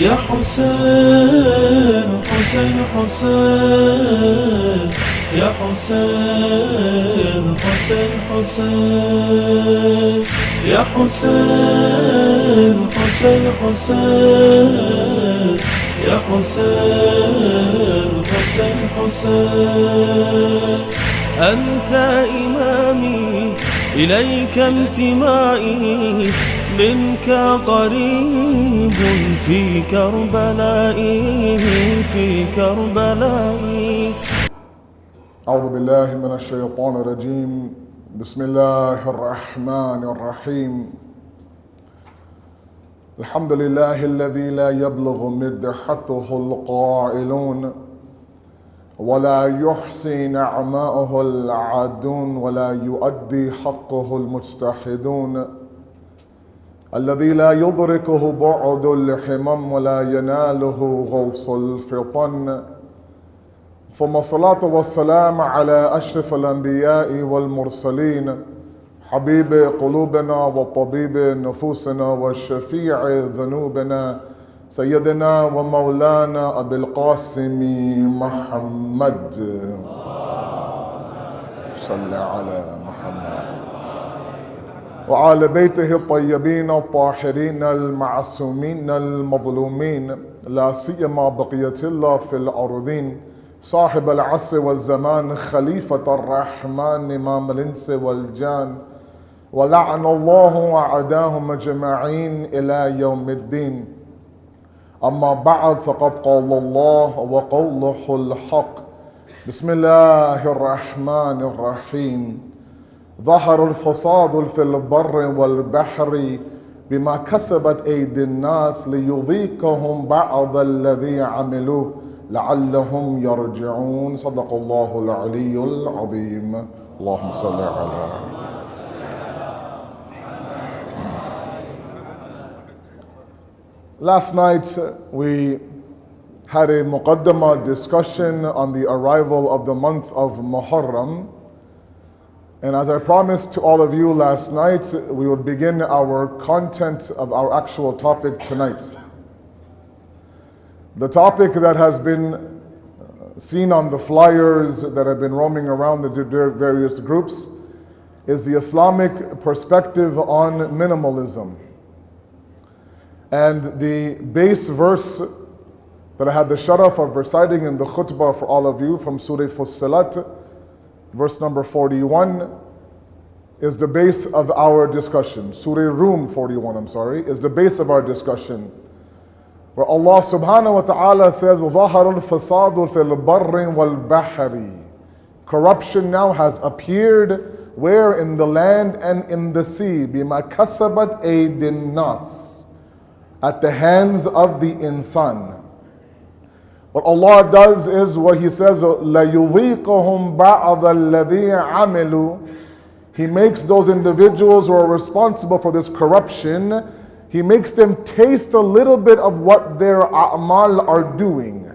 يا حسين حسين حسين يا حسين حسين حسين يا حسين حسين حسين يا حسين حسين حسين أنت إمامي إليك انتمائي منك قريب في كربلائي في كربلائي. أعوذ بالله من الشيطان الرجيم. بسم الله الرحمن الرحيم. الحمد لله الذي لا يبلغ مدحته القائلون ولا يحصي نعماءه العادون ولا يؤدي حقه المجتهدون، الذي لا يدركه بعد الحمم ولا يناله غوص الفطن، ثم الصلاة والسلام على أشرف الأنبياء والمرسلين، حبيب قلوبنا وطبيب نفوسنا والشفيع ذنوبنا، سيدنا ومولانا أبي القاسم محمد. صل على محمد وعلى بيته الطيبين الطاهرين المعصومين المظلومين، لا سيما بقية الله في الأرضين، صاحب العصر والزمان، خليفة الرحمن، إمام الإنس والجان، ولعن الله أعداهم أجمعين إلى يوم الدين. أما بعد، فقد قال الله وقوله الحق. بسم الله الرحمن الرحيم. ظهر الفساد في البر والبحر بما كسبت أيدي الناس ليذيقهم بعض الذي عملوا لعلهم يرجعون. صدق الله العلي العظيم. اللهم صل على. Last night we had a muqaddamah discussion on the arrival of the month of Muharram. And as I promised to all of you last night, we would begin our content of our actual topic tonight. The topic that has been seen on the flyers that have been roaming around the various groups is the Islamic perspective on minimalism. And the base verse that I had the sharaf of reciting in the khutbah for all of you from Surah Fussilat, verse number 41, is the base of our discussion. Surah Rum 41, is the base of our discussion. Where Allah subhanahu wa ta'ala says, ظَهَرُ الْفَسَادُ فِي الْبَرِّ وَالْبَحْرِ. Corruption now has appeared where? In the land and in the sea. بِمَا كَسَبَتْ أَيْدِي النَّاسِ. At the hands of the insan. What Allah does is what He says, لَيُذِيقَهُمْ بَعْضَ الَّذِي عَمِلُوا. He makes those individuals who are responsible for this corruption, He makes them taste a little bit of what their a'mal are doing.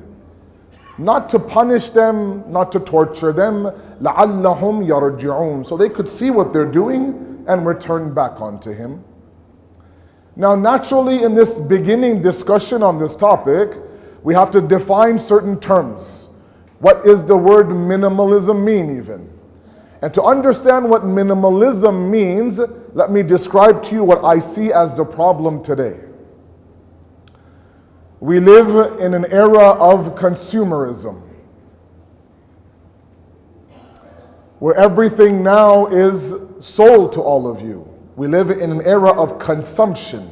Not to punish them, not to torture them, لَعَلَّهُمْ يَرْجِعُونَ. So they could see what they're doing and return back onto Him. Now naturally in this beginning discussion on this topic, we have to define certain terms. What does the word minimalism mean even? And to understand what minimalism means, let me describe to you what I see as the problem today. We live in an era of consumerism, where everything now is sold to all of you. We live in an era of consumption,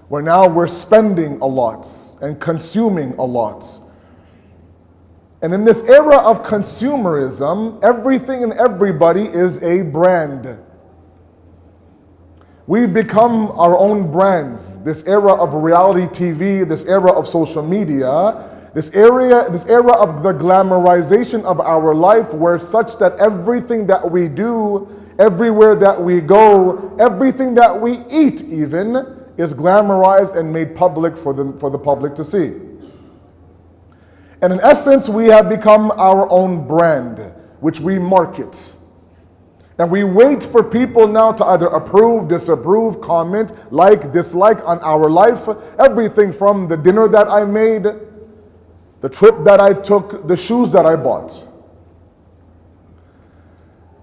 where now we're spending a lot and consuming a lot. And in this era of consumerism, everything and everybody is a brand. We've become our own brands. This era of reality TV, this era of social media, this era of the glamorization of our life, where such that everything that we do, everywhere that we go, everything that we eat even, is glamorized and made public for the public to see. And in essence, we have become our own brand, which we market. And we wait for people now to either approve, disapprove, comment, like, dislike on our life. Everything from the dinner that I made, the trip that I took, the shoes that I bought.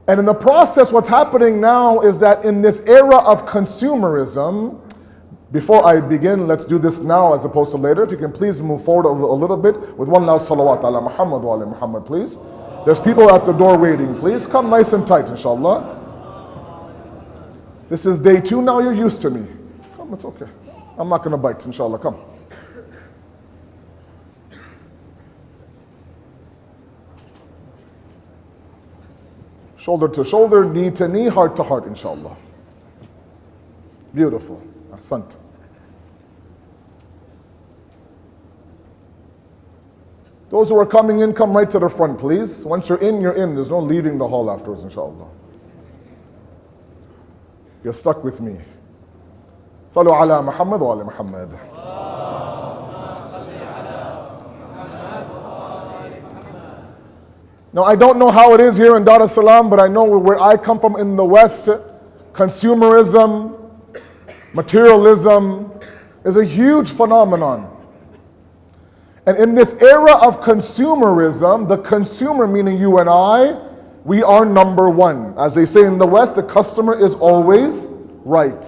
And in the process, what's happening now is that in this era of consumerism, before I begin, let's do this now as opposed to later. If you can please move forward a little bit with one loud salawat ala Muhammad wa ala Muhammad, please. There's people at the door waiting. Please come nice and tight, inshallah. This is day 2 now. You're used to me. Come, it's okay. I'm not going to bite, inshallah. Come. Shoulder to shoulder, knee to knee, heart to heart, inshallah. Beautiful. Asad. Those who are coming in, come right to the front, please. Once you're in, you're in. There's no leaving the hall afterwards, inshallah. You're stuck with me. Sallu ala Muhammad wa ala Muhammad. Now, I don't know how it is here in Dar es Salaam, but I know where I come from in the West, consumerism, materialism is a huge phenomenon. And in this era of consumerism, the consumer, meaning you and I, we are number one. As they say in the West, the customer is always right.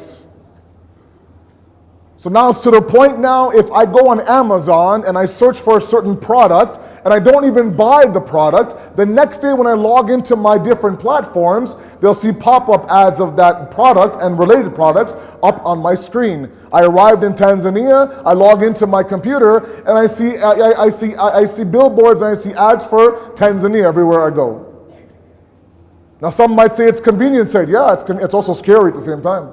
So now it's to the point now, if I go on Amazon and I search for a certain product and I don't even buy the product, the next day when I log into my different platforms, they'll see pop-up ads of that product and related products up on my screen. I arrived in Tanzania, I log into my computer and I see billboards and I see ads for Tanzania everywhere I go. Now some might say it's convenient side. Yeah, it's also scary at the same time.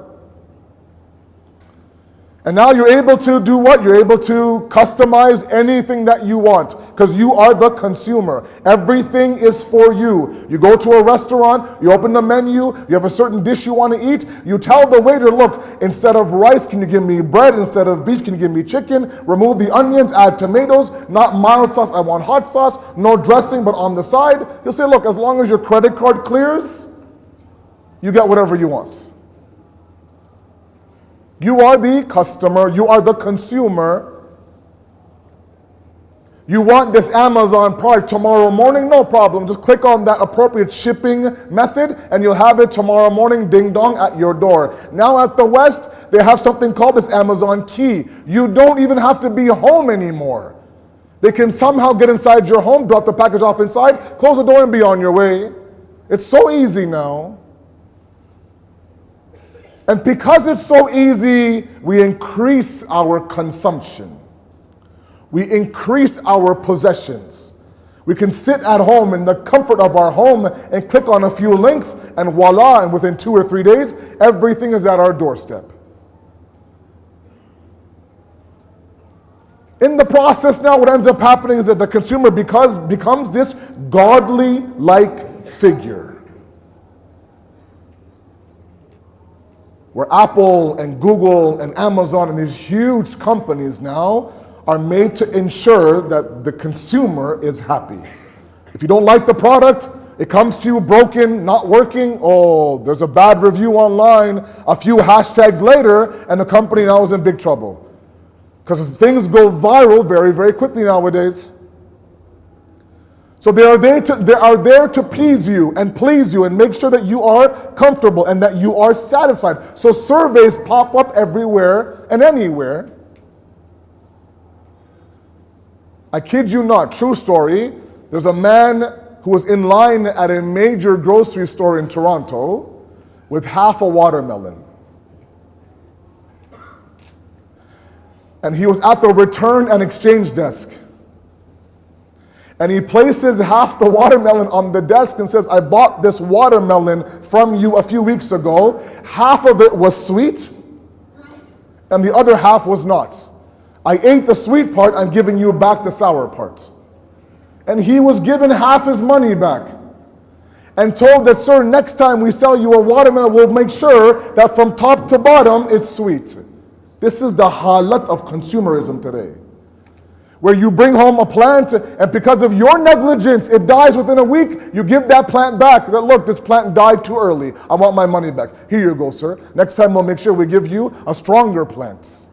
And now you're able to do what? You're able to customize anything that you want because you are the consumer. Everything is for you. You go to a restaurant, you open the menu, you have a certain dish you want to eat, you tell the waiter, look, instead of rice, can you give me bread? Instead of beef, can you give me chicken? Remove the onions, add tomatoes, not mild sauce, I want hot sauce, no dressing, but on the side. You'll say, look, as long as your credit card clears, you get whatever you want. You are the customer, you are the consumer. You want this Amazon product tomorrow morning? No problem. Just click on that appropriate shipping method and you'll have it tomorrow morning, ding dong, at your door. Now at the West, they have something called this Amazon key. You don't even have to be home anymore. They can somehow get inside your home, drop the package off inside, close the door and be on your way. It's so easy now. And because it's so easy, we increase our consumption. We increase our possessions. We can sit at home in the comfort of our home and click on a few links and voila, and within 2 or 3 days, everything is at our doorstep. In the process now, what ends up happening is that the consumer becomes this godly-like figure. Where Apple and Google and Amazon and these huge companies now are made to ensure that the consumer is happy. If you don't like the product, it comes to you broken, not working, oh, there's a bad review online, a few hashtags later, and the company now is in big trouble. Because things go viral very, very quickly nowadays. So they are there to please you and make sure that you are comfortable and that you are satisfied. So surveys pop up everywhere and anywhere. I kid you not, true story. There's a man who was in line at a major grocery store in Toronto with half a watermelon. And he was at the return and exchange desk. And he places half the watermelon on the desk and says, I bought this watermelon from you a few weeks ago. Half of it was sweet, and the other half was not. I ate the sweet part, I'm giving you back the sour part. And he was given half his money back. And told that, sir, next time we sell you a watermelon, we'll make sure that from top to bottom, it's sweet. This is the halat of consumerism today. where you bring home a plant and because of your negligence, it dies within a week, you give that plant back. That, look, this plant died too early. I want my money back. Here you go, sir. Next time we'll make sure we give you a stronger plant.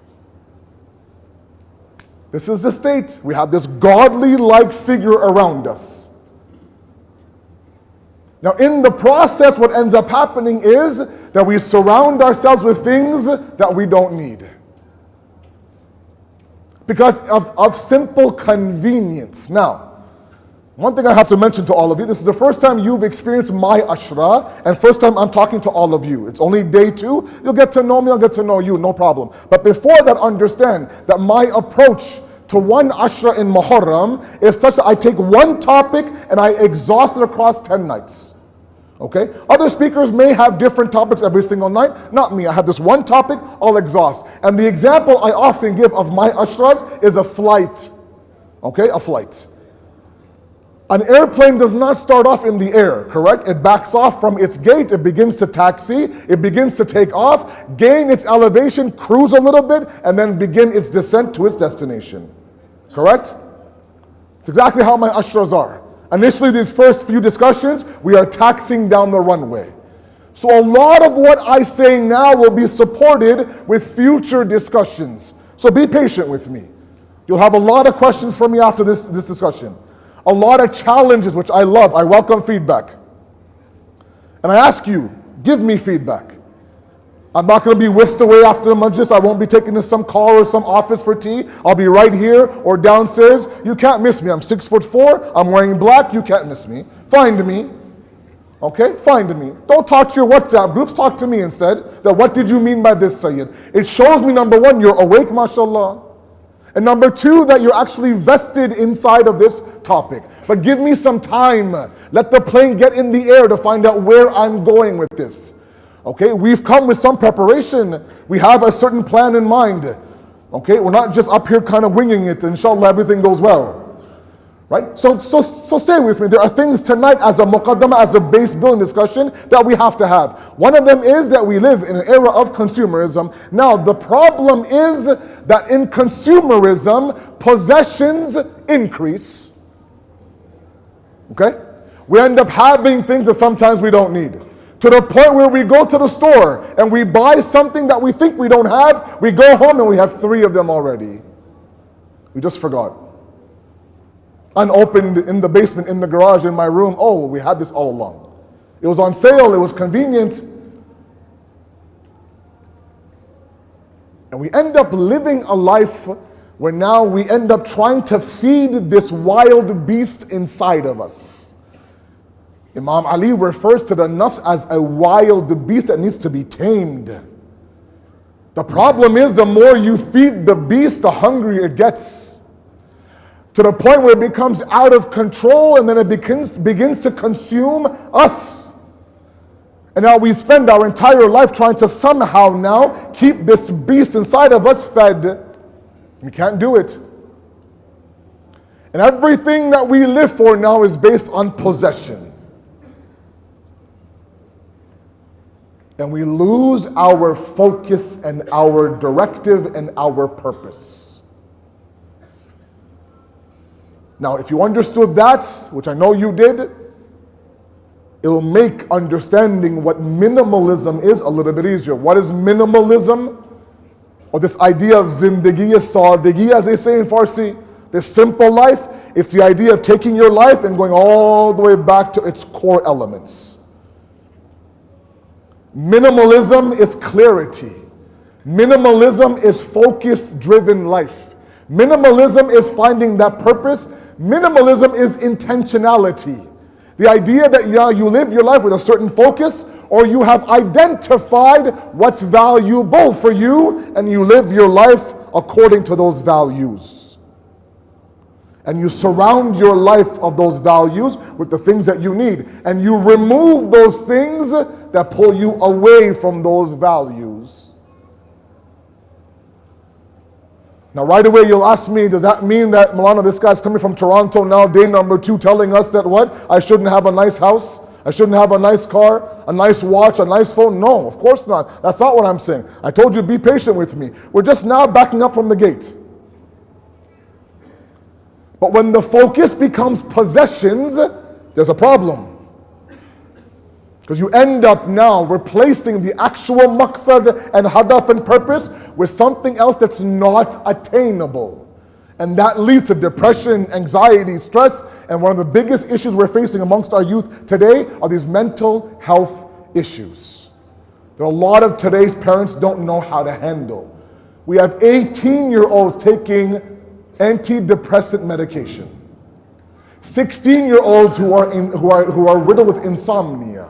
This is the state. We have this godly-like figure around us. Now, in the process, what ends up happening is that we surround ourselves with things that we don't need. Because of simple convenience. Now, one thing I have to mention to all of you, this is the first time you've experienced my ashra, and first time I'm talking to all of you. It's only day 2. You'll get to know me, I'll get to know you, no problem. But before that, understand that my approach to one ashra in Muharram is such that I take one topic and I exhaust it across 10 nights. Okay? Other speakers may have different topics every single night. Not me. I have this one topic, I'll exhaust. And the example I often give of my ashras is a flight. Okay? A flight. An airplane does not start off in the air, correct? It backs off from its gate, it begins to taxi, it begins to take off, gain its elevation, cruise a little bit, and then begin its descent to its destination. Correct? It's exactly how my ashras are. Initially, these first few discussions, we are taxiing down the runway. So a lot of what I say now will be supported with future discussions. So be patient with me. You'll have a lot of questions for me after this discussion. A lot of challenges, which I love. I welcome feedback. And I ask you, give me feedback. I'm not going to be whisked away after the majlis. I won't be taken to some car or some office for tea. I'll be right here or downstairs. You can't miss me. I'm 6'4". I'm wearing black. You can't miss me. Find me. Okay? Find me. Don't talk to your WhatsApp groups. Talk to me instead. That what did you mean by this, Sayyid? It shows me, number 1, you're awake, mashallah. And number 2, that you're actually vested inside of this topic. But give me some time. Let the plane get in the air to find out where I'm going with this. Okay, we've come with some preparation. We have a certain plan in mind. Okay, we're not just up here kind of winging it. Inshallah, everything goes well. Right? So stay with me. There are things tonight as a muqaddamah, as a base building discussion that we have to have. One of them is that we live in an era of consumerism. Now, the problem is that in consumerism, possessions increase. Okay? We end up having things that sometimes we don't need. To the point where we go to the store and we buy something that we think we don't have, we go home and we have 3 of them already. We just forgot. Unopened in the basement, in the garage, in my room. Oh, we had this all along. It was on sale, it was convenient. And we end up living a life where now we end up trying to feed this wild beast inside of us. Imam Ali refers to the nafs as a wild beast that needs to be tamed. The problem is the more you feed the beast, the hungrier it gets. To the point where it becomes out of control and then it begins to consume us. And now we spend our entire life trying to somehow now keep this beast inside of us fed. We can't do it. And everything that we live for now is based on possession. And we lose our focus and our directive and our purpose. Now, if you understood that, which I know you did, it'll make understanding what minimalism is a little bit easier. What is minimalism? Or this idea of zindagi sadagi, as they say in Farsi, this simple life. It's the idea of taking your life and going all the way back to its core elements. Minimalism is clarity. Minimalism is focus-driven life. Minimalism is finding that purpose. Minimalism is intentionality. The idea that you live your life with a certain focus, or you have identified what's valuable for you, and you live your life according to those values. And you surround your life of those values with the things that you need. And you remove those things that pull you away from those values. Now right away you'll ask me, does that mean that Maulana, this guy's coming from Toronto now, day number 2, telling us that what? I shouldn't have a nice house? I shouldn't have a nice car, a nice watch, a nice phone? No, of course not. That's not what I'm saying. I told you, be patient with me. We're just now backing up from the gate. But when the focus becomes possessions, there's a problem. Because you end up now replacing the actual maqsad and hadaf and purpose with something else that's not attainable. And that leads to depression, anxiety, stress, and one of the biggest issues we're facing amongst our youth today are these mental health issues. There are a lot of today's parents don't know how to handle. We have 18-year-olds taking antidepressant medication. 16-year-olds who are riddled with insomnia.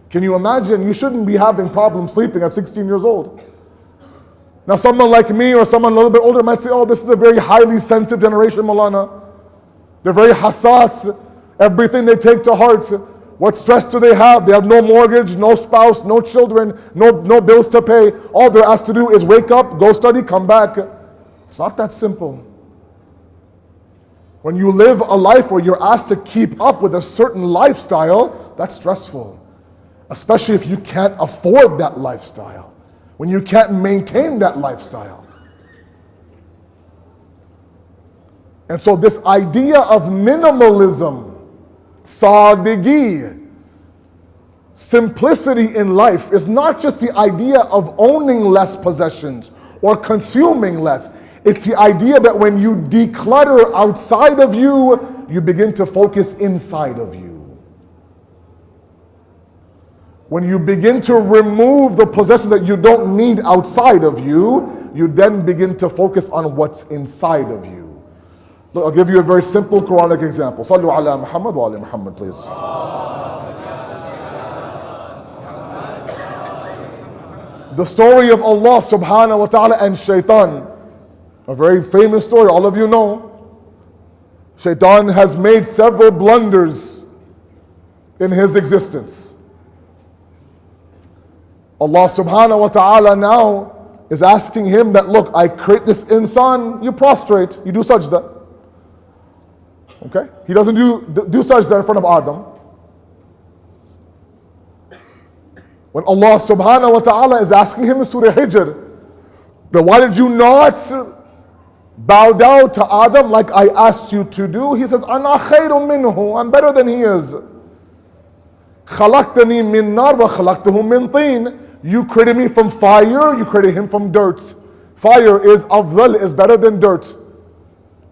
Can you imagine? You shouldn't be having problems sleeping at 16 years old. Now someone like me or someone a little bit older might say, oh, this is a very highly sensitive generation, Maulana. They're very hassas. Everything they take to heart. What stress do they have? They have no mortgage, no spouse, no children, no bills to pay. All they're asked to do is wake up, go study, come back. It's not that simple. When you live a life where you're asked to keep up with a certain lifestyle, that's stressful. Especially if you can't afford that lifestyle. When you can't maintain that lifestyle. And so this idea of minimalism, sadigi, simplicity in life is not just the idea of owning less possessions or consuming less. It's the idea that when you declutter outside of you, you begin to focus inside of you. When you begin to remove the possessions that you don't need outside of you, you then begin to focus on what's inside of you. Look, I'll give you a very simple Quranic example. Sallu ala Muhammad wa ala Muhammad, please. The story of Allah subhanahu wa ta'ala and Shaitan. A very famous story, all of you know. Shaitan has made several blunders in his existence. Allah subhanahu wa ta'ala now is asking him that, look, I create this insan, you prostrate, you do sajda. Okay? He doesn't do sajda in front of Adam. When Allah subhanahu wa ta'ala is asking him in Surah Hijr, then why did you not bow down to Adam like I asked you to do? He says, Ana khayrun minhu, I'm better than he is. Khalaqtani min nar wa khalaqtahu min teen. You created me from fire, you created him from dirt. Fire is afdal, is better than dirt.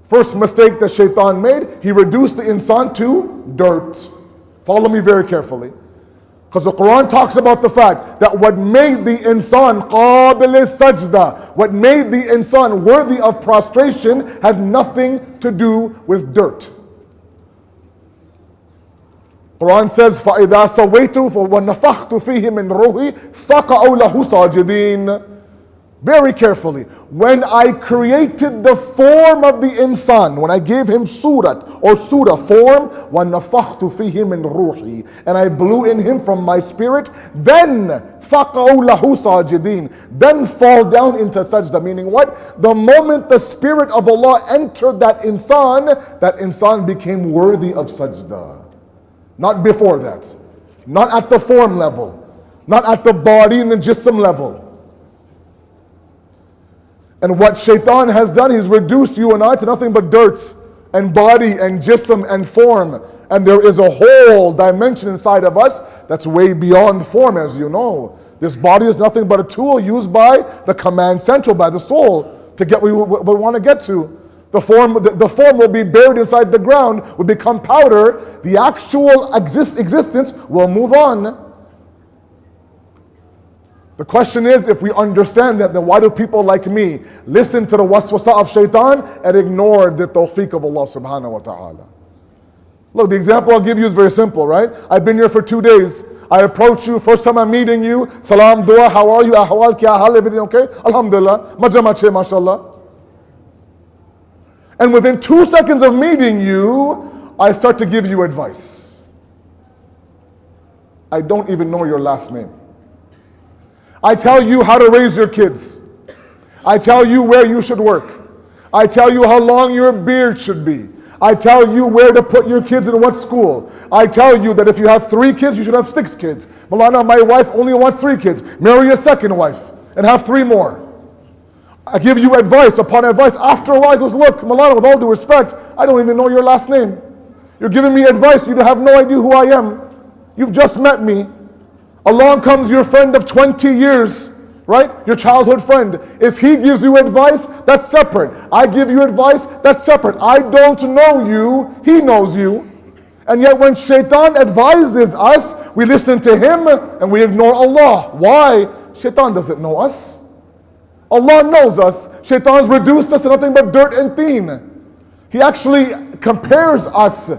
First mistake that Shaitan made, he reduced the insan to dirt. Follow me very carefully. Because the Quran talks about the fact that what made the insan qabil sajda, what made the insan worthy of prostration had nothing to do with dirt. Quran says, فَإِذَا سَوَيْتُ وَنَفَخْتُ فِيهِ مِنْ رُوحِي فَقَعُوا لَهُ سَاجِدِينَ. Very carefully. When I created the form of the insan, when I gave him surat or surah form, وَنَفَخْتُ فِيهِ مِنْ رُوحِي, and I blew in him from my spirit, then فَقَعُوا لَهُ سَاجِدِينَ, then fall down into sajda. Meaning what? The moment the spirit of Allah entered that insan became worthy of sajda. Not before that. Not at the form level. Not at the body and the jism level. And what Shaitan has done, he's reduced you and I to nothing but dirt and body and jism and form. And there is a whole dimension inside of us that's way beyond form, as you know. This body is nothing but a tool used by the command central, by the soul, to get what we want to get to. The form will be buried inside the ground, will become powder. The actual existence will move on. The question is, if we understand that, then why do people like me listen to the waswasa of Shaitan and ignore the tawfiq of Allah subhanahu wa ta'ala? Look, the example I'll give you is very simple, right? I've been here for 2 days. I approach you, first time I'm meeting you, salam, dua, how are you, ahwal, kya hal, everything okay? Alhamdulillah, majamache, mashallah. And within 2 seconds of meeting you, I start to give you advice. I don't even know your last name. I tell you how to raise your kids. I tell you where you should work. I tell you how long your beard should be. I tell you where to put your kids in what school. I tell you that if you have 3 kids, you should have 6 kids. Maulana, my wife only wants 3 kids. Marry a second wife and have 3 more. I give you advice upon advice. After a while, he goes, look, Malana, with all due respect, I don't even know your last name. You're giving me advice. You have no idea who I am. You've just met me. Along comes your friend of 20 years, right? Your childhood friend. If he gives you advice, that's separate. I give you advice, that's separate. I don't know you, he knows you. And yet when shaitan advises us, we listen to him and we ignore Allah. Why? Shaitan doesn't know us. Allah knows us. Shaitan's reduced us to nothing but dirt and teen. He actually compares us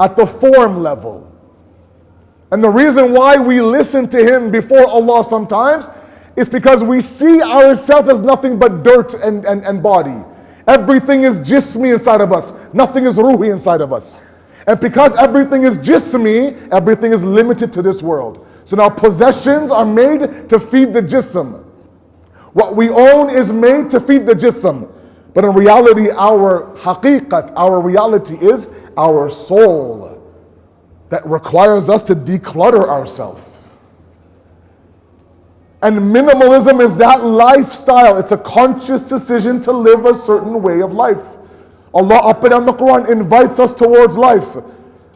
at the form level. And the reason why we listen to him before Allah sometimes is because we see ourselves as nothing but dirt and body. Everything is jismi inside of us. Nothing is ruhi inside of us. And because everything is jismi, everything is limited to this world. So now possessions are made to feed the jism. What we own is made to feed the jism. But in reality, our haqiqat, our reality is our soul that requires us to declutter ourselves. And minimalism is that lifestyle. It's a conscious decision to live a certain way of life. Allah up and down the Quran invites us towards life.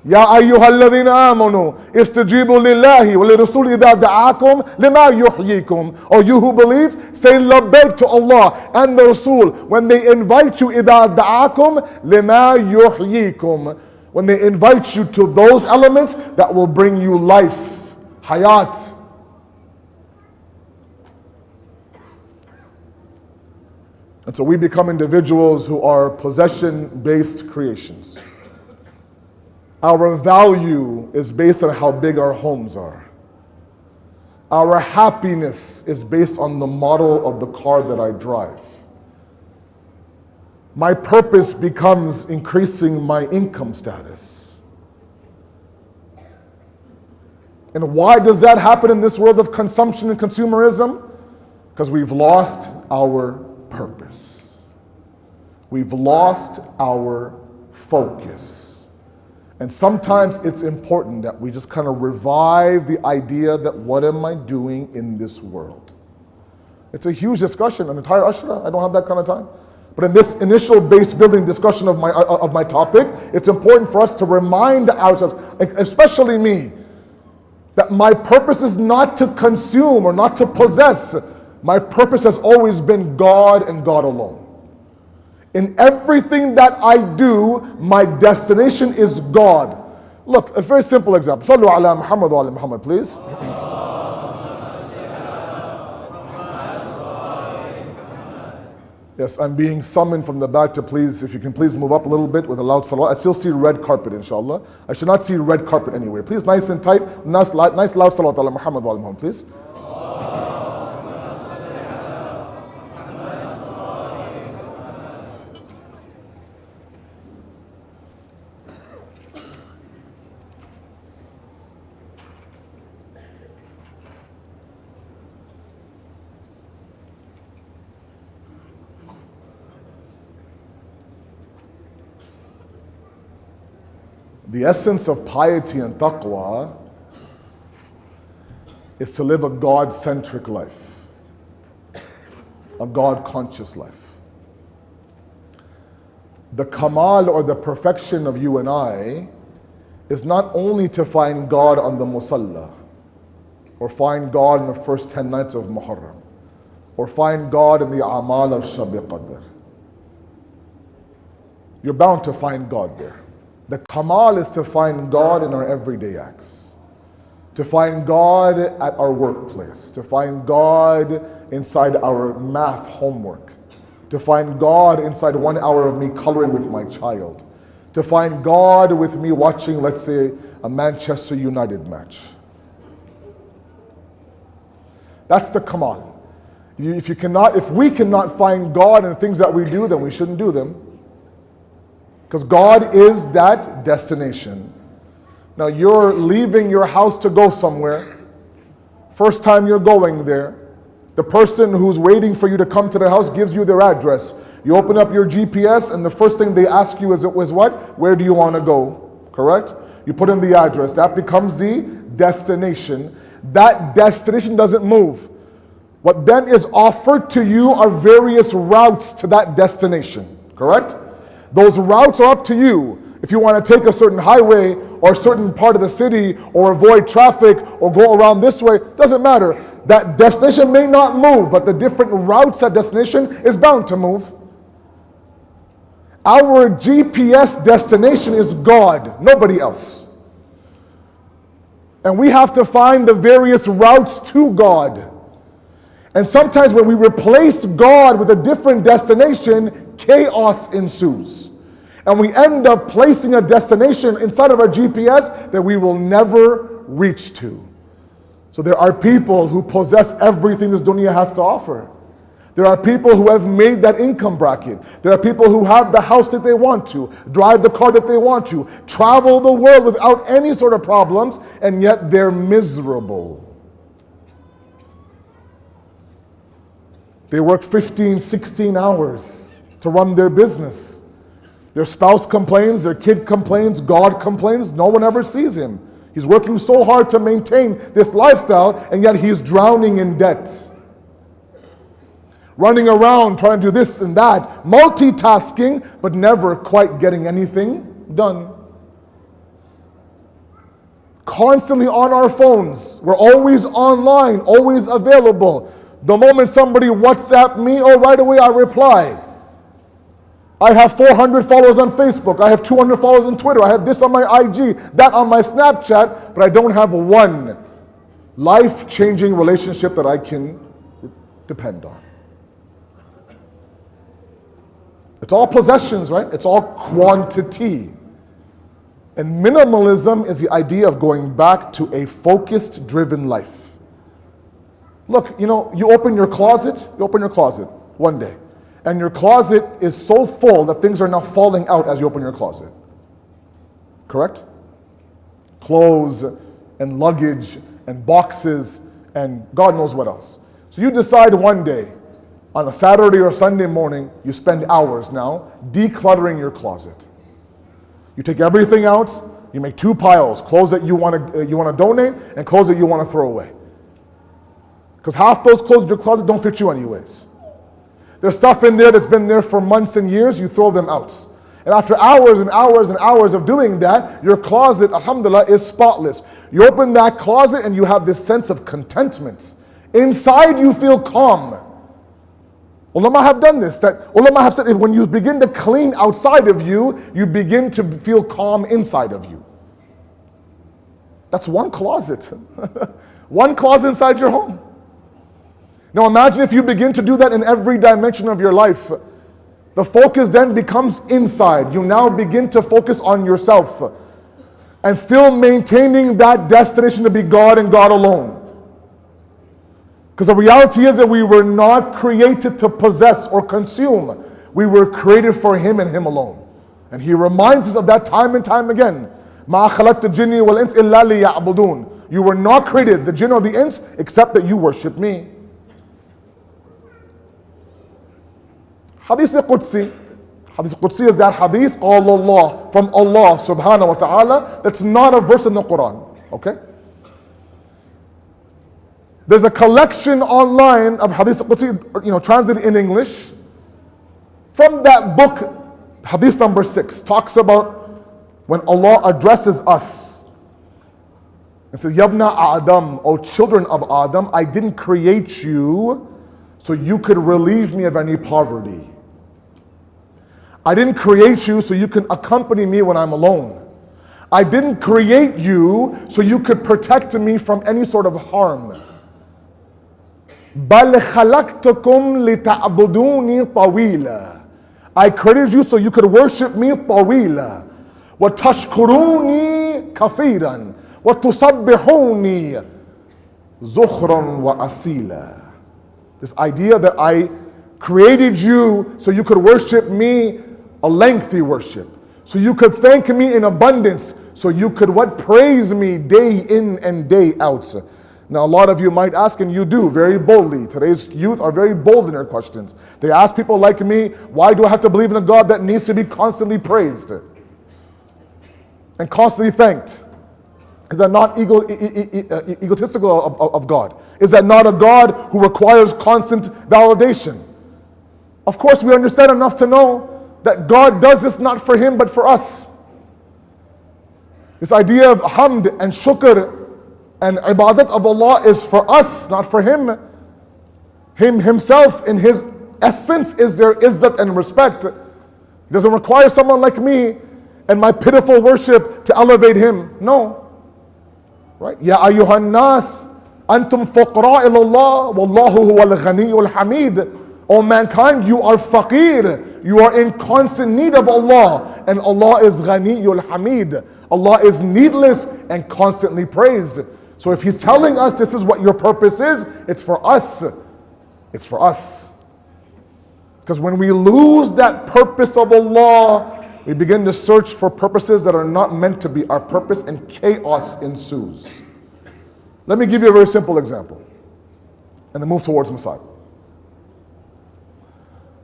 Ya ayyuhalladhina amanu istajibu lillahi wa lirasul idha da'akum lima yuhyikum. O you who believe, say labbaik to Allah and the Rasul when they invite you idha da'akum lima yuhyikum. When they invite you to those elements that will bring you life, hayat. And so we become individuals who are possession-based creations. Our value is based on how big our homes are. Our happiness is based on the model of the car that I drive. My purpose becomes increasing my income status. And why does that happen in this world of consumption and consumerism? Because we've lost our purpose. We've lost our focus. And sometimes it's important that we just kind of revive the idea that what am I doing in this world? It's a huge discussion, an entire ashra. I don't have that kind of time. But in this initial base building discussion of my topic, it's important for us to remind ourselves, especially me, that my purpose is not to consume or not to possess. My purpose has always been God and God alone. In everything that I do, my destination is God. Look, a very simple example. Sallu ala Muhammad wa ala Muhammad, please. Yes, I'm being summoned from the back to please, if you can please move up a little bit with a loud salawat. I still see red carpet, inshallah. I should not see red carpet anywhere. Please, nice and tight, nice loud salawat ala Muhammad wa ala Muhammad, please. The essence of piety and taqwa is to live a God-centric life, a God-conscious life. The kamal or the perfection of you and I is not only to find God on the musalla, or find God in the first 10 nights of Muharram, or find God in the amal of Shab Qadr. You're bound to find God there. The kamal is to find God in our everyday acts, to find God at our workplace, to find God inside our math homework, to find God inside 1 hour of me coloring with my child, to find God with me watching, let's say, a Manchester United match. That's the kamal. If we cannot find God in things that we do, then we shouldn't do them. Because God is that destination. Now you're leaving your house to go somewhere. First time you're going there, the person who's waiting for you to come to the house gives you their address. You open up your GPS and the first thing they ask you is what? Where do you want to go? Correct? You put in the address. That becomes the destination. That destination doesn't move. What then is offered to you are various routes to that destination, correct? Those routes are up to you. If you want to take a certain highway or a certain part of the city or avoid traffic or go around this way, doesn't matter. That destination may not move, but the different routes that destination is bound to move. Our GPS destination is God, nobody else. And we have to find the various routes to God. And sometimes when we replace God with a different destination, chaos ensues. And we end up placing a destination inside of our GPS that we will never reach to. So there are people who possess everything this dunya has to offer. There are people who have made that income bracket. There are people who have the house that they want to, drive the car that they want to, travel the world without any sort of problems, and yet they're miserable. They work 15, 16 hours to run their business. Their spouse complains, their kid complains, God complains, no one ever sees him. He's working so hard to maintain this lifestyle, and yet he's drowning in debt. Running around trying to do this and that, multitasking, but never quite getting anything done. Constantly on our phones. We're always online, always available. The moment somebody WhatsApp me, oh, right away I reply. I have 400 followers on Facebook. I have 200 followers on Twitter. I have this on my IG, that on my Snapchat, but I don't have one life-changing relationship that I can depend on. It's all possessions, right? It's all quantity. And minimalism is the idea of going back to a focused, driven life. Look, you open your closet one day, and your closet is so full that things are now falling out as you open your closet. Correct? Clothes and luggage and boxes and God knows what else. So you decide one day, on a Saturday or Sunday morning, you spend hours now decluttering your closet. You take everything out, you make two piles, clothes that you want to donate and clothes that you want to throw away. Because half those clothes in your closet don't fit you anyways. There's stuff in there that's been there for months and years, you throw them out. And after hours and hours and hours of doing that, your closet, alhamdulillah, is spotless. You open that closet and you have this sense of contentment. Inside you feel calm. Ulama have done this. Ulama have said that when you begin to clean outside of you, you begin to feel calm inside of you. That's one closet. One closet inside your home. Now imagine if you begin to do that in every dimension of your life. The focus then becomes inside. You now begin to focus on yourself and still maintaining that destination to be God and God alone. Because the reality is that we were not created to possess or consume. We were created for Him and Him alone. And He reminds us of that time and time again. مَا خَلَقْتَ الْجِنِّ وَالْإِنسِ إِلَّا لِيَعْبُدُونَ. You were not created, the jinn or the ins, except that you worship me. Hadith Qudsi. Hadith Qudsi is that hadith, Allah, from Allah subhanahu wa ta'ala. That's not a verse in the Quran. Okay? There's a collection online of Hadith Qudsi, translated in English. From that book, Hadith number 6, talks about when Allah addresses us. It says, Yabna Adam, O children of Adam, I didn't create you so you could relieve me of any poverty. I didn't create you so you can accompany me when I'm alone. I didn't create you so you could protect me from any sort of harm. بَلْ خَلَقْتُكُمْ لِتَعْبُدُونِي طَوِيلًا. I created you so you could worship me طَوِيلًا. وَتَشْكُرُونِي كَثِيرًا. وَتُصَبِّحُونِي زُخْرًا وَأَصِيلًا. This idea that I created you so you could worship me a lengthy worship. So you could thank me in abundance. So you could praise me day in and day out. Now a lot of you might ask, and you do very boldly. Today's youth are very bold in their questions. They ask people like me, why do I have to believe in a God that needs to be constantly praised and constantly thanked? Is that not egotistical of God? Is that not a God who requires constant validation? Of course, we understand enough to know that God does this not for him, but for us. This idea of hamd and shukr and ibadat of Allah is for us, not for him. Him himself in his essence is their izzat and respect. It doesn't require someone like me and my pitiful worship to elevate him. No. Right? Ya ayyuhan nas, antum fuqara ilallah, wallahu huwal ghaniyul hamid. O mankind, you are faqir. You are in constant need of Allah. And Allah is ghaniyul hamid. Allah is needless and constantly praised. So if he's telling us this is what your purpose is, it's for us. It's for us. Because when we lose that purpose of Allah, we begin to search for purposes that are not meant to be our purpose, and chaos ensues. Let me give you a very simple example, and then move towards Masad.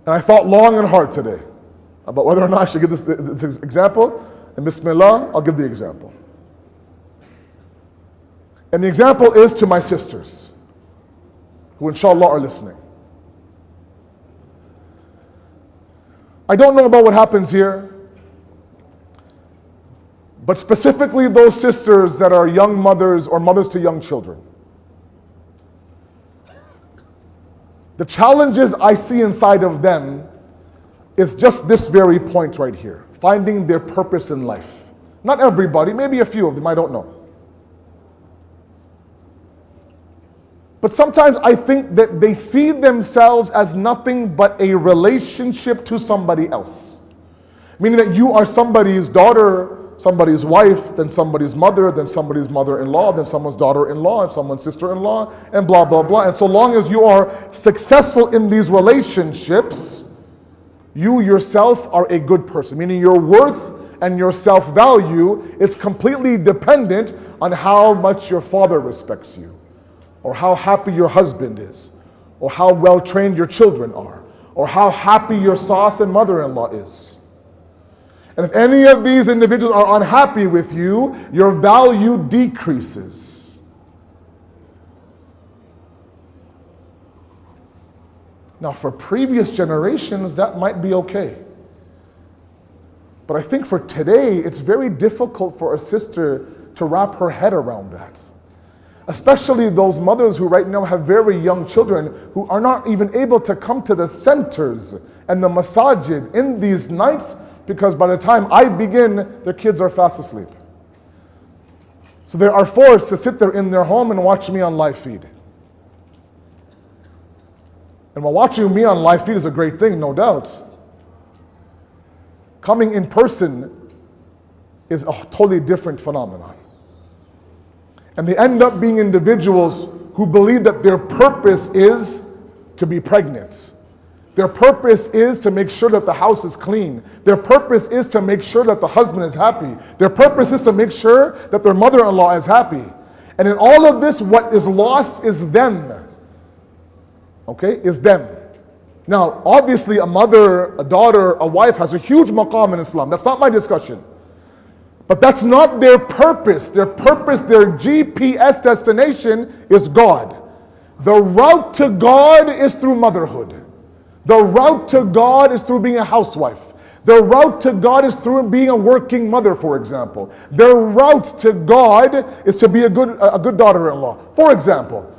And I thought long and hard today about whether or not I should give this example, and Bismillah, I'll give the example. And the example is to my sisters, who inshallah are listening. I don't know about what happens here, but specifically those sisters that are young mothers or mothers to young children. The challenges I see inside of them is just this very point right here, finding their purpose in life. Not everybody, maybe a few of them, I don't know. But sometimes I think that they see themselves as nothing but a relationship to somebody else. Meaning that you are somebody's daughter, somebody's wife, then somebody's mother-in-law, then someone's daughter-in-law, and someone's sister-in-law, and blah, blah, blah. And so long as you are successful in these relationships, you yourself are a good person. Meaning your worth and your self-value is completely dependent on how much your father respects you, or how happy your husband is, or how well trained your children are, or how happy your sauce and mother-in-law is. And if any of these individuals are unhappy with you, your value decreases. Now, for previous generations, that might be okay. But I think for today, it's very difficult for a sister to wrap her head around that. Especially those mothers who right now have very young children who are not even able to come to the centers and the masajid in these nights, because by the time I begin, their kids are fast asleep. So they are forced to sit there in their home and watch me on live feed. And while watching me on live feed is a great thing, no doubt, coming in person is a totally different phenomenon. And they end up being individuals who believe that their purpose is to be pregnant. Their purpose is to make sure that the house is clean. Their purpose is to make sure that the husband is happy. Their purpose is to make sure that their mother-in-law is happy. And in all of this, what is lost is them. Okay, is them. Now, obviously a mother, a daughter, a wife has a huge maqam in Islam. That's not my discussion. But that's not their purpose. Their purpose, their GPS destination is God. The route to God is through motherhood. The route to God is through being a housewife. The route to God is through being a working mother, for example. The route to God is to be a good daughter-in-law. For example,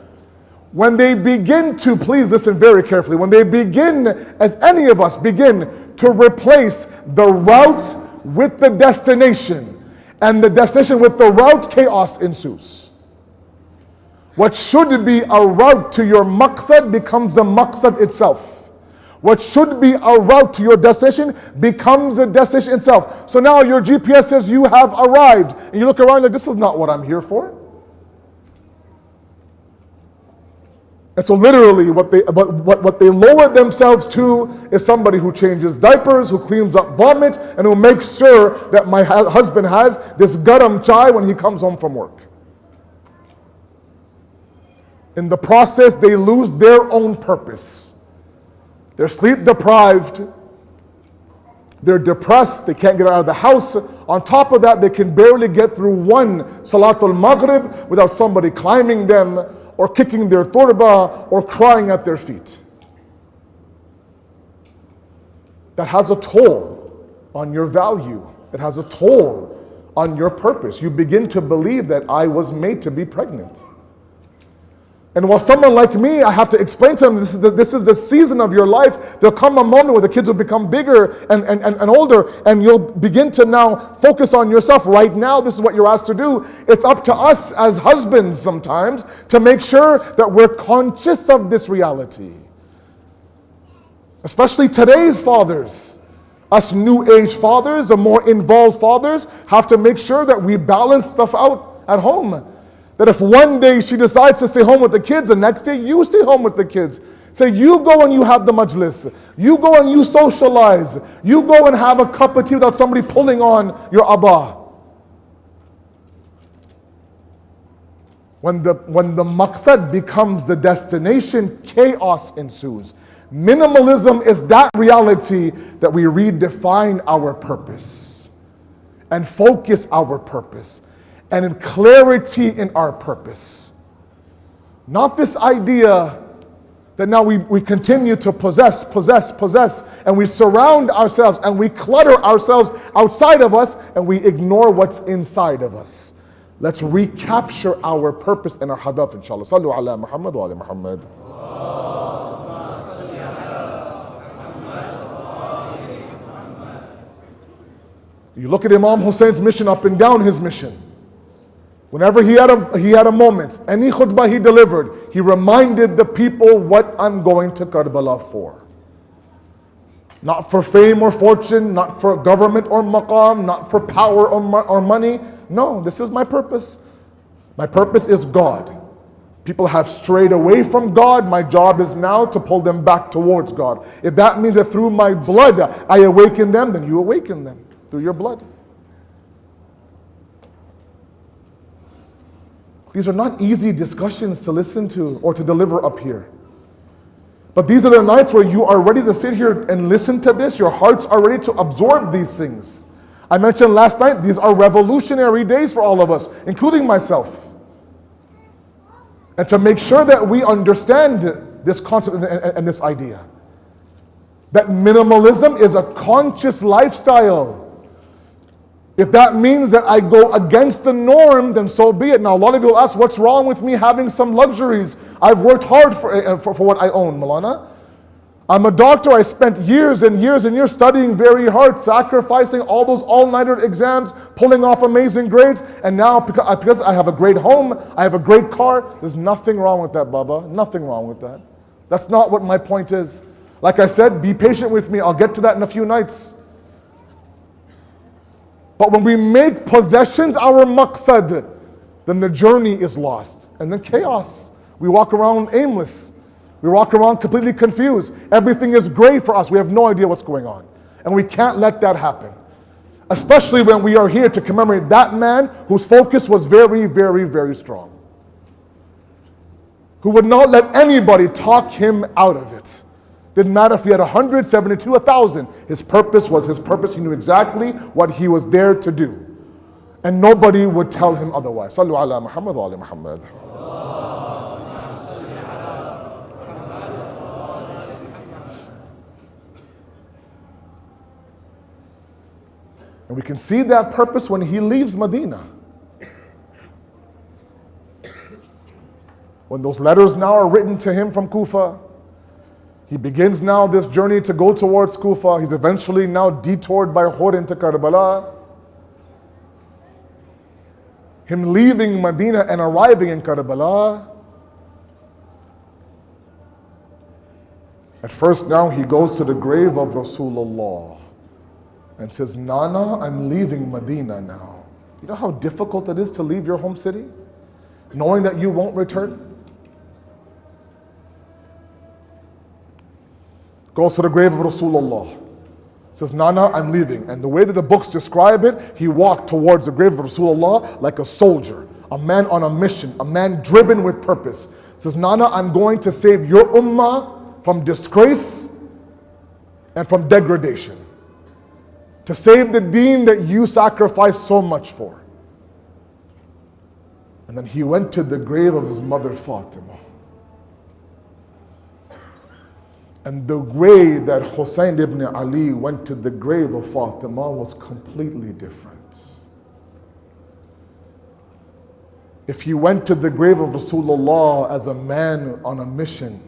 when they begin to, please listen very carefully, when they begin, as any of us begin to replace the route with the destination, and the destination with the route, chaos ensues. What should be a route to your maqsad becomes the maqsad itself. What should be a route to your destination becomes the destination itself. So now your GPS says you have arrived, and you look around like, this is not what I'm here for. And so literally what they lower themselves to is somebody who changes diapers, who cleans up vomit, and who makes sure that my husband has this garam chai when he comes home from work. In the process, they lose their own purpose. They're sleep deprived, They're depressed, they can't get out of the house. On top of that, they can barely get through one Salatul Maghrib without somebody climbing them or kicking their turba or crying at their feet. That has a toll on your value. It has a toll on your purpose. You begin to believe that I was made to be pregnant. And while someone like me, I have to explain to them, this is the season of your life. There'll come a moment where the kids will become bigger and older, and you'll begin to now focus on yourself. Right now, this is what you're asked to do. It's up to us as husbands sometimes to make sure that we're conscious of this reality. Especially today's fathers. Us new age fathers, the more involved fathers, have to make sure that we balance stuff out at home. That if one day she decides to stay home with the kids, the next day you stay home with the kids. Say, you go and you have the majlis. You go and you socialize. You go and have a cup of tea without somebody pulling on your abba. When the maqsad becomes the destination, chaos ensues. Minimalism is that reality that we redefine our purpose and focus our purpose and in clarity in our purpose. Not this idea that now we continue to possess, and we surround ourselves and we clutter ourselves outside of us and we ignore what's inside of us. Let's recapture our purpose and our hadaf, inshallah. Sallu ala Muhammad wa ala Muhammad. You look at Imam Hussein's mission, up and down his mission. Whenever he had a moment, any khutbah he delivered, he reminded the people what I'm going to Karbala for. Not for fame or fortune, not for government or maqam, not for power or money. No, this is my purpose. My purpose is God. People have strayed away from God. My job is now to pull them back towards God. If that means that through my blood I awaken them, then you awaken them through your blood. These are not easy discussions to listen to or to deliver up here. But these are the nights where you are ready to sit here and listen to this. Your hearts are ready to absorb these things. I mentioned last night, these are revolutionary days for all of us, including myself. And to make sure that we understand this concept and this idea. That minimalism is a conscious lifestyle. If that means that I go against the norm, then so be it. Now, a lot of you will ask, what's wrong with me having some luxuries? I've worked hard for what I own, Malana. I'm a doctor. I spent years and years and years studying very hard, sacrificing all those all-nighter exams, pulling off amazing grades. And now, because I have a great home, I have a great car, there's nothing wrong with that, Baba. Nothing wrong with that. That's not what my point is. Like I said, be patient with me. I'll get to that in a few nights. But when we make possessions our maqsad, then the journey is lost. And then chaos. We walk around aimless. We walk around completely confused. Everything is gray for us. We have no idea what's going on. And we can't let that happen. Especially when we are here to commemorate that man whose focus was very, very, very strong. Who would not let anybody talk him out of it. Didn't matter if he had 100, 72, 1,000. His purpose was his purpose. He knew exactly what he was there to do. And nobody would tell him otherwise. Sallu ala Muhammad wa ala Muhammad. And we can see that purpose when he leaves Medina. When those letters now are written to him from Kufa, he begins now this journey to go towards Kufa. He's eventually now detoured by Khur into Karbala. Him leaving Medina and arriving in Karbala. At first now he goes to the grave of Rasulullah and says, Nana, I'm leaving Medina now. You know how difficult it is to leave your home city? Knowing that you won't return? Goes to the grave of Rasulullah. Says, Nana, I'm leaving. And the way that the books describe it, he walked towards the grave of Rasulullah like a soldier, a man on a mission, a man driven with purpose. Says, Nana, I'm going to save your ummah from disgrace and from degradation. to save the deen that you sacrificed so much for. And then he went to the grave of his mother Fatima. And the way that Hussein ibn Ali went to the grave of Fatima was completely different. If he went to the grave of Rasulullah as a man on a mission,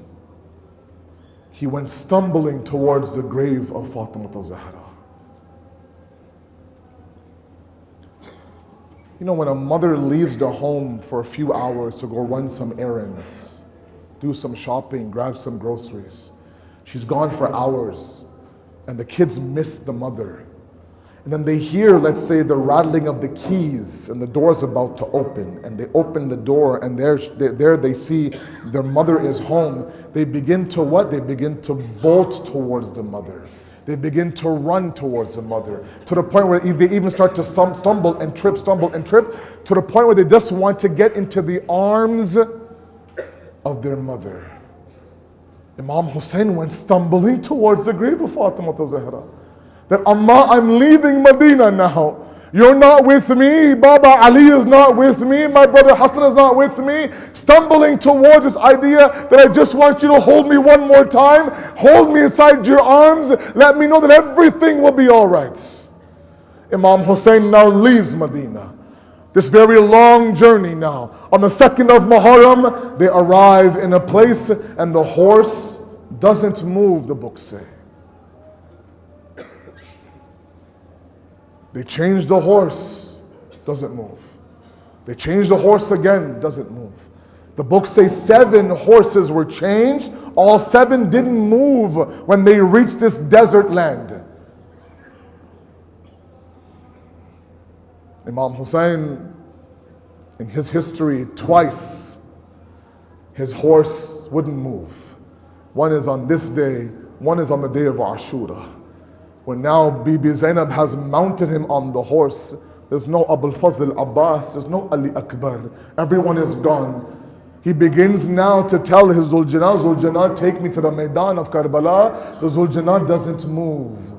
he went stumbling towards the grave of Fatima al-Zahra. You know, when a mother leaves the home for a few hours to go run some errands, do some shopping, grab some groceries, she's gone for hours, and the kids miss the mother. And then they hear, let's say, the rattling of the keys, and the door's about to open, and they open the door, and there they see their mother is home. They begin to what? They begin to bolt towards the mother. They begin to run towards the mother, to the point where they even start to stumble and trip, to the point where they just want to get into the arms of their mother. Imam Hussein went stumbling towards the grave of Fatima al-Zahra. That, Amma, I'm leaving Medina now. You're not with me. Baba Ali is not with me. My brother Hassan is not with me. Stumbling towards this idea that I just want you to hold me one more time. Hold me inside your arms. Let me know that everything will be all right. Imam Hussein now leaves Medina. This very long journey now. On the 2nd of Muharram, they arrive in a place and the horse doesn't move, the books say. They change the horse, doesn't move. They change the horse again, doesn't move. The books say 7 horses were changed. All 7 didn't move when they reached this desert land. Imam Hussein, in his history, twice his horse wouldn't move. One is on this day, one is on the day of Ashura. When now Bibi Zainab has mounted him on the horse, there's no Abul Fazl Abbas, there's no Ali Akbar, everyone is gone. He begins now to tell his Zuljanah, Zuljanah, take me to the Maidan of Karbala. The Zuljanah doesn't move.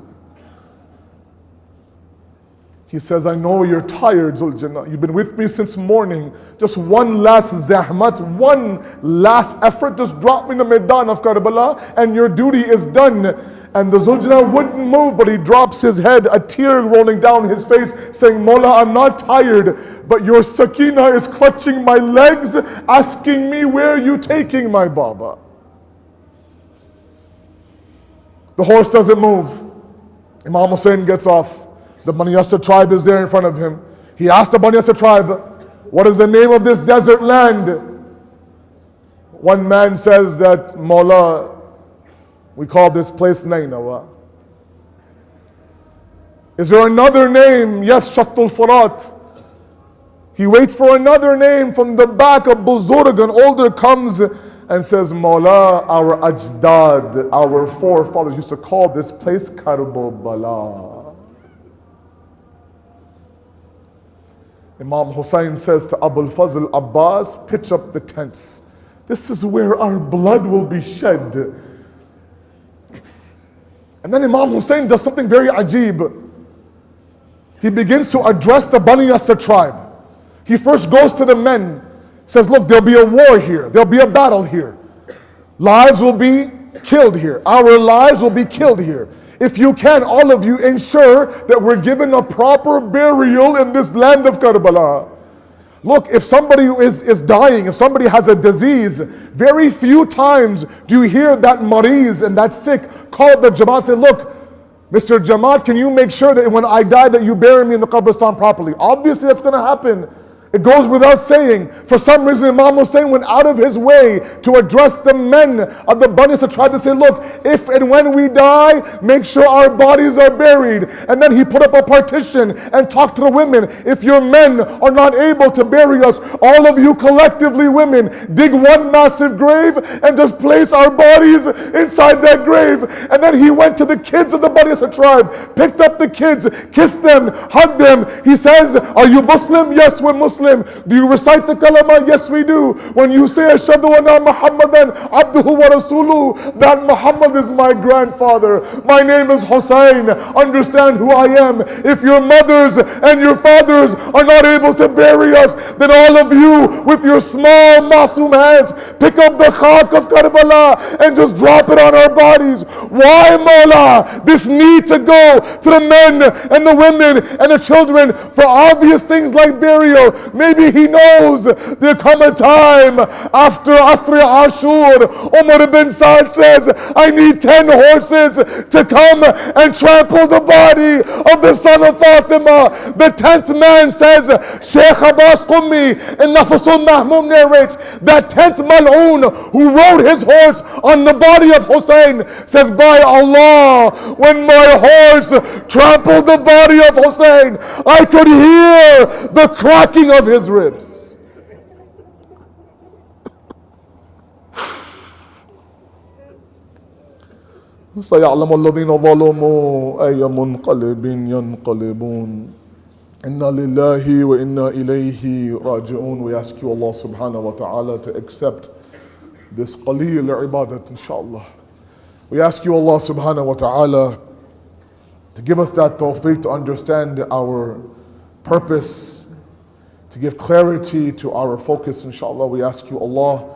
He says, I know you're tired, Zuljanah. You've been with me since morning. Just one last zahmat, one last effort. Just drop me in the Maidan of Karbala and your duty is done. And the Zuljanah wouldn't move, but he drops his head, a tear rolling down his face, saying, Mawla, I'm not tired, but your Sakina is clutching my legs, asking me, where are you taking my Baba? The horse doesn't move. Imam Hussein gets off. The Bani Asad tribe is there in front of him. He asked the Bani Asad tribe, what is the name of this desert land? One man says that, Mawla, we call this place Nainawa. Is there another name? Yes, Shattul Furat. He waits for another name. From the back of Buzurg, an older comes and says, Mawla, our Ajdad, our forefathers used to call this place Karbala. Imam Hussein says to Abul Fazl Abbas, pitch up the tents. This is where our blood will be shed. And then Imam Hussein does something very ajib. He begins to address the Bani Asad tribe. He first goes to the men, says, look, there'll be a war here. There'll be a battle here. Lives will be killed here. Our lives will be killed here. If you can, all of you, ensure that we're given a proper burial in this land of Karbala. Look, if somebody is dying, if somebody has a disease, very few times do you hear that mariz and that sick call the Jamaat, say, look, Mr. Jamaat, can you make sure that when I die that you bury me in the Qabristan properly? Obviously that's going to happen. It goes without saying. For some reason, Imam Hussein went out of his way to address the men of the Bani Asad tribe to say, look, if and when we die, make sure our bodies are buried. And then he put up a partition and talked to the women. If your men are not able to bury us, all of you collectively, women, dig one massive grave and just place our bodies inside that grave. And then he went to the kids of the Bani Asad tribe, picked up the kids, kissed them, hugged them. He says, are you Muslim? Yes, we're Muslim. Muslim? Do you recite the kalama? Yes, we do. When you say Ashhadu anna Muhammadan abduhu wa rasuluhu, that Muhammad is my grandfather. My name is Hussein. Understand who I am. If your mothers and your fathers are not able to bury us, then all of you with your small masoom hands pick up the khak of Karbala and just drop it on our bodies. Why, Mawla, this need to go to the men and the women and the children for obvious things like burial? Maybe he knows there'll come a time after Asri Ashur. Umar ibn Saad says, I need 10 horses to come and trample the body of the son of Fatima. The 10th man says, Sheikh Abbas Qummi in Nafasul Mahmum narrates that 10th Mal'oon who rode his horse on the body of Hussein says, by Allah, when my horse trampled the body of Hussein, I could hear the cracking of his ribs. سيعلم الذين ظلموا أي منقلب ينقلبون إنا لله وإنا إليه راجعون. We ask you, Allah subhanahu wa ta'ala, to accept this qaleel ibadat, inshallah. We ask you, Allah subhanahu wa ta'ala, to give us that tawfiq to understand our purpose, to give clarity to our focus, inshallah. We ask you, Allah,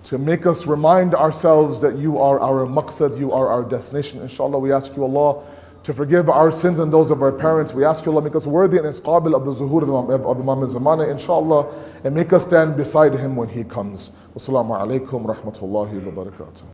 to make us remind ourselves that you are our maqsad, you are our destination, inshallah. We ask you, Allah, to forgive our sins and those of our parents. We ask you, Allah, make us worthy and isqabil of the zuhur of Imam Zamana, inshallah, and make us stand beside him when he comes. Wassalamu alaikum rahmatullahi wa barakatuh.